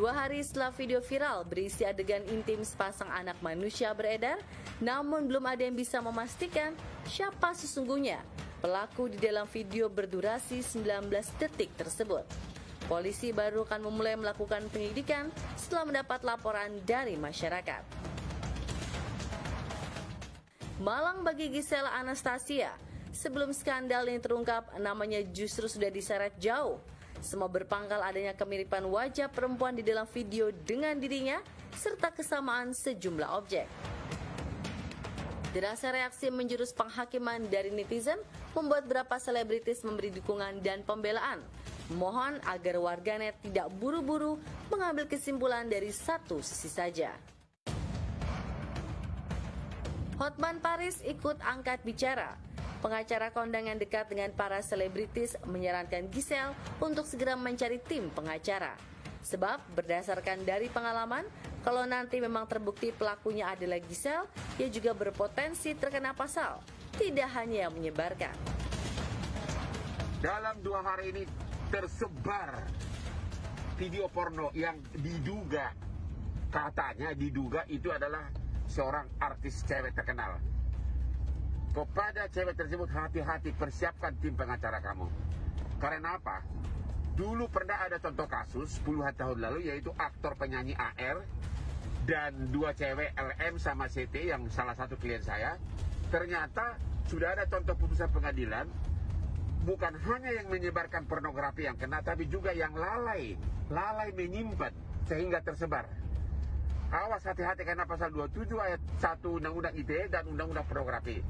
2 hari setelah video viral berisi adegan intim sepasang anak manusia beredar, namun belum ada yang bisa memastikan siapa sesungguhnya pelaku di dalam video berdurasi 19 detik tersebut. Polisi baru akan memulai melakukan penyelidikan setelah mendapat laporan dari masyarakat. Malang bagi Gisela Anastasia. Sebelum skandal yang terungkap, namanya justru sudah diseret jauh. Semua berpangkal adanya kemiripan wajah perempuan di dalam video dengan dirinya, serta kesamaan sejumlah objek. Derasnya reaksi menjurus penghakiman dari netizen membuat beberapa selebritis memberi dukungan dan pembelaan. Mohon agar warganet tidak buru-buru mengambil kesimpulan dari satu sisi saja. Hotman Paris ikut angkat bicara. Pengacara kondangan dekat dengan para selebritis menyarankan Giselle untuk segera mencari tim pengacara. Sebab berdasarkan dari pengalaman, kalau nanti memang terbukti pelakunya adalah Giselle, ia juga berpotensi terkena pasal, tidak hanya yang menyebarkan. Dalam 2 hari ini tersebar video porno yang katanya diduga itu adalah seorang artis cewek terkenal. Kepada cewek tersebut, hati-hati, persiapkan tim pengacara kamu. Karena apa? Dulu pernah ada contoh kasus puluhan tahun lalu, yaitu aktor penyanyi AR dan 2 cewek LM sama CT yang salah satu klien saya. Ternyata sudah ada contoh putusan pengadilan, bukan hanya yang menyebarkan pornografi yang kena, tapi juga yang lalai menyimpan sehingga tersebar. Awas, hati-hati karena pasal 27 ayat 1 Undang-Undang ITE dan Undang-Undang Pornografi.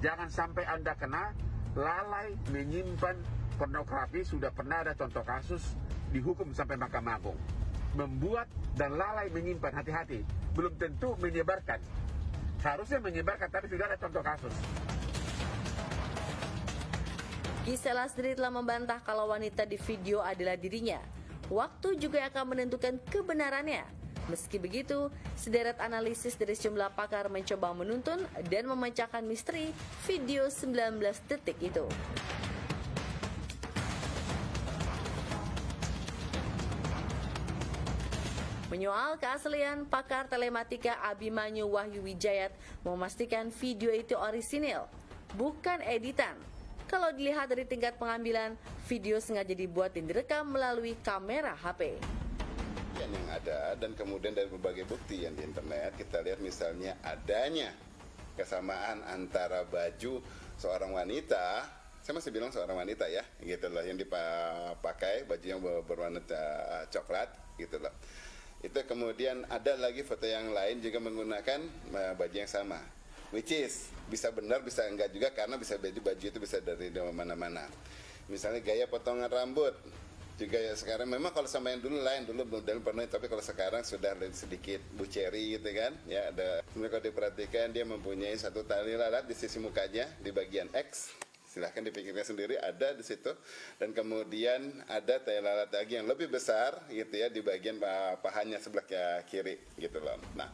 Jangan sampai Anda kena lalai menyimpan pornografi. Sudah pernah ada contoh kasus dihukum sampai Mahkamah Agung. Membuat dan lalai menyimpan, hati-hati. Belum tentu menyebarkan. Harusnya menyebarkan, tapi sudah ada contoh kasus. Gisela sendiri telah membantah kalau wanita di video adalah dirinya. Waktu juga akan menentukan kebenarannya. Meski begitu, sederet analisis dari sejumlah pakar mencoba menuntun dan memecahkan misteri video 19 detik itu. Menyoal keaslian, pakar telematika Abimanyu Wahyu Wijayat memastikan video itu orisinil, bukan editan. Kalau dilihat dari tingkat pengambilan, video sengaja dibuat dan direkam melalui kamera HP. Yang ada, dan kemudian dari berbagai bukti yang di internet kita lihat misalnya adanya kesamaan antara baju seorang wanita, saya masih bilang seorang wanita ya, gitu loh, yang dipakai baju yang berwarna coklat, gitu loh. Itu kemudian ada lagi foto yang lain juga menggunakan baju yang sama, which is bisa benar bisa enggak juga, karena bisa baju itu bisa dari mana-mana. Misalnya gaya potongan rambut juga ya, sekarang memang kalau sama yang dulu lain, dulu belum pernah, tapi kalau sekarang sudah sedikit buceri gitu kan ya. Ada, kalau diperhatikan dia mempunyai satu tali lalat di sisi mukanya di bagian X, silahkan dipikirkan sendiri, ada di situ. Dan kemudian ada tali lalat lagi yang lebih besar gitu ya di bagian pahanya sebelah kiri gitu loh. Nah,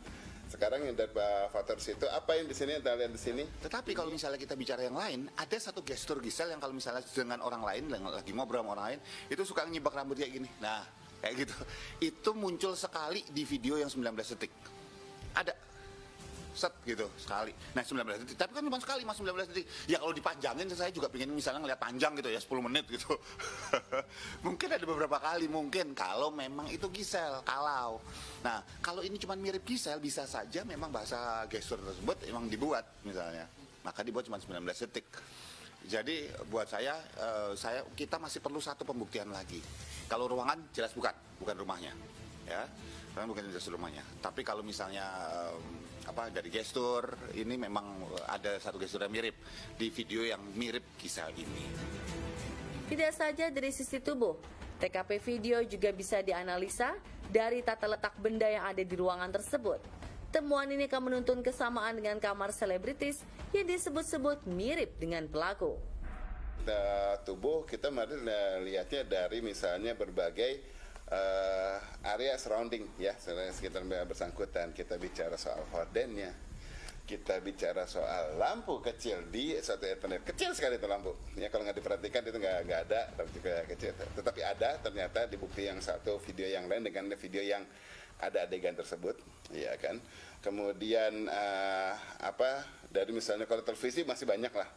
sekarang yang dari faktor situ, apa yang di sini, Anda lihat di sini. Tetapi kalau misalnya kita bicara yang lain, ada satu gestur Giselle yang kalau misalnya dengan orang lain, lagi ngobrol sama orang lain, itu suka nyibak rambut kayak gini. Nah, kayak gitu. Itu muncul sekali di video yang 19 detik. Ada. Set gitu, sekali. Nah, 19 detik. Tapi kan cuma sekali, mas 19 detik. Ya kalau dipanjangin, saya juga pengen misalnya ngeliat panjang gitu ya, 10 menit gitu. Mungkin ada beberapa kali, mungkin. Kalau memang itu Giselle, kalau. Nah, kalau ini cuma mirip Giselle, bisa saja memang bahasa gestur tersebut memang dibuat misalnya. Maka dibuat cuma 19 detik. Jadi buat saya kita masih perlu satu pembuktian lagi. Kalau ruangan jelas bukan rumahnya, ya, karena bukan jelas rumahnya. Tapi kalau misalnya dari gestur ini memang ada satu gestur yang mirip di video yang mirip Giselle ini. Tidak saja dari sisi tubuh, TKP video juga bisa dianalisa dari tata letak benda yang ada di ruangan tersebut. Temuan ini akan menuntun kesamaan dengan kamar selebritis yang disebut-sebut mirip dengan pelaku. Tubuh kita mari lihatnya dari misalnya berbagai area surrounding ya, sekitar bersangkutan. Kita bicara soal hordennya, kita bicara soal lampu kecil di suatu internet, kecil sekali itu lampu ya, kalau nggak diperhatikan itu nggak ada, tapi juga kecil, tetapi ada ternyata di bukti yang satu, video yang lain dengan video yang ada adegan tersebut, ya kan. Kemudian dari misalnya kalau televisi masih banyak lah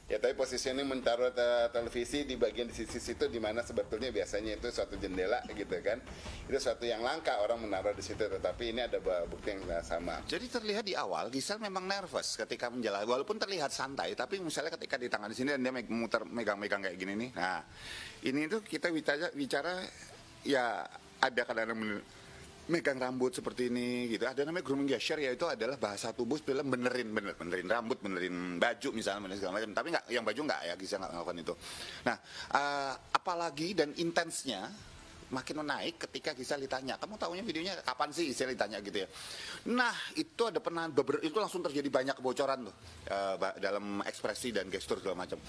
ya, tapi posisinya menaruh televisi di bagian di sisi situ, di mana sebetulnya biasanya itu suatu jendela gitu kan, itu suatu yang langka orang menaruh di situ, tetapi ini ada bukti yang sama. Jadi terlihat di awal Gisel memang nervous ketika menjalani, walaupun terlihat santai, tapi misalnya ketika di tangan di sini dan dia megang-megang kayak gini nih, nah ini tuh kita bicara ya ada kadang-kadang megang rambut seperti ini gitu. Ada namanya grooming gesture, yaitu adalah bahasa tubuh dalam benerin rambut, benerin baju misalnya, benerin segala macam. Tapi nggak, yang baju nggak ya, Gisel nggak melakukan itu. Nah, apalagi dan intensnya makin menaik ketika Gisel ditanya, kamu tahunya videonya kapan sih, Gisel ditanya gitu ya. Nah, itu ada itu langsung terjadi banyak kebocoran tuh dalam ekspresi dan gestur segala macam.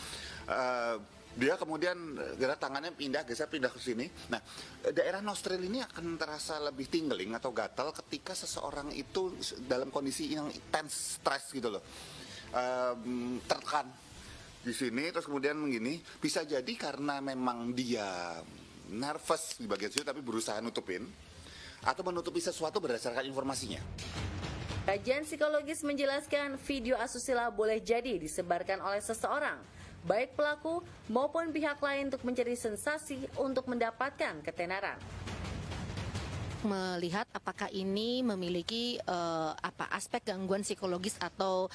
Dia kemudian gerak tangannya geser pindah ke sini. Nah, daerah nostril ini akan terasa lebih tingling atau gatal ketika seseorang itu dalam kondisi yang tense, stres gitu loh, tertekan di sini, terus kemudian begini. Bisa jadi karena memang dia nervous di bagian situ, tapi berusaha nutupin atau menutupi sesuatu berdasarkan informasinya. Kajian psikologis menjelaskan video asusila boleh jadi disebarkan oleh seseorang, baik pelaku maupun pihak lain, untuk mencari sensasi untuk mendapatkan ketenaran. Melihat apakah ini memiliki aspek gangguan psikologis atau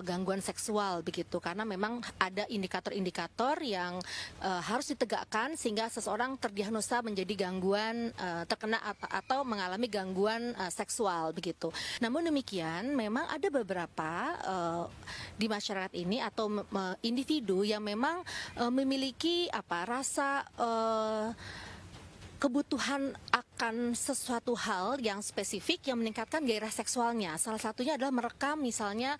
gangguan seksual begitu, karena memang ada indikator-indikator yang harus ditegakkan sehingga seseorang terdiagnosa menjadi gangguan terkena atau mengalami gangguan seksual begitu. Namun demikian memang ada beberapa di masyarakat ini atau individu yang memang memiliki rasa kebutuhan akan sesuatu hal yang spesifik yang meningkatkan gairah seksualnya. Salah satunya adalah merekam misalnya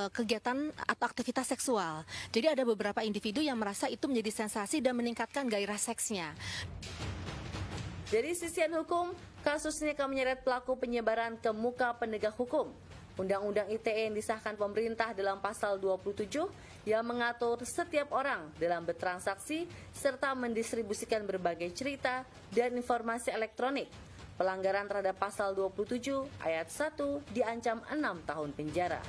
kegiatan atau aktivitas seksual. Jadi ada beberapa individu yang merasa itu menjadi sensasi dan meningkatkan gairah seksnya. Dari sisian hukum, kasus ini akan menyeret pelaku penyebaran ke muka penegak hukum. Undang-Undang ITE yang disahkan pemerintah dalam pasal 27 yang mengatur setiap orang dalam bertransaksi serta mendistribusikan berbagai cerita dan informasi elektronik. Pelanggaran terhadap pasal 27 ayat 1 diancam 6 tahun penjara.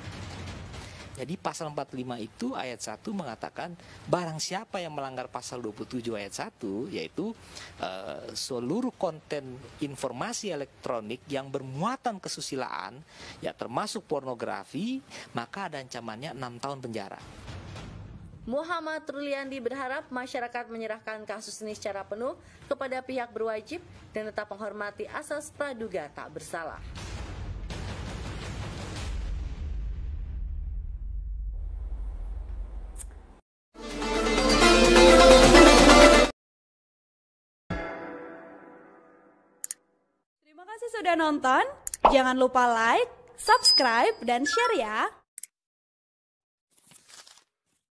Jadi pasal 45 itu ayat 1 mengatakan barang siapa yang melanggar pasal 27 ayat 1, yaitu seluruh konten informasi elektronik yang bermuatan kesusilaan, ya termasuk pornografi, maka ada ancamannya 6 tahun penjara. Muhammad Ruliandi berharap masyarakat menyerahkan kasus ini secara penuh kepada pihak berwajib dan tetap menghormati asas praduga tak bersalah. Terima kasih sudah nonton. Jangan lupa like, subscribe, dan share ya.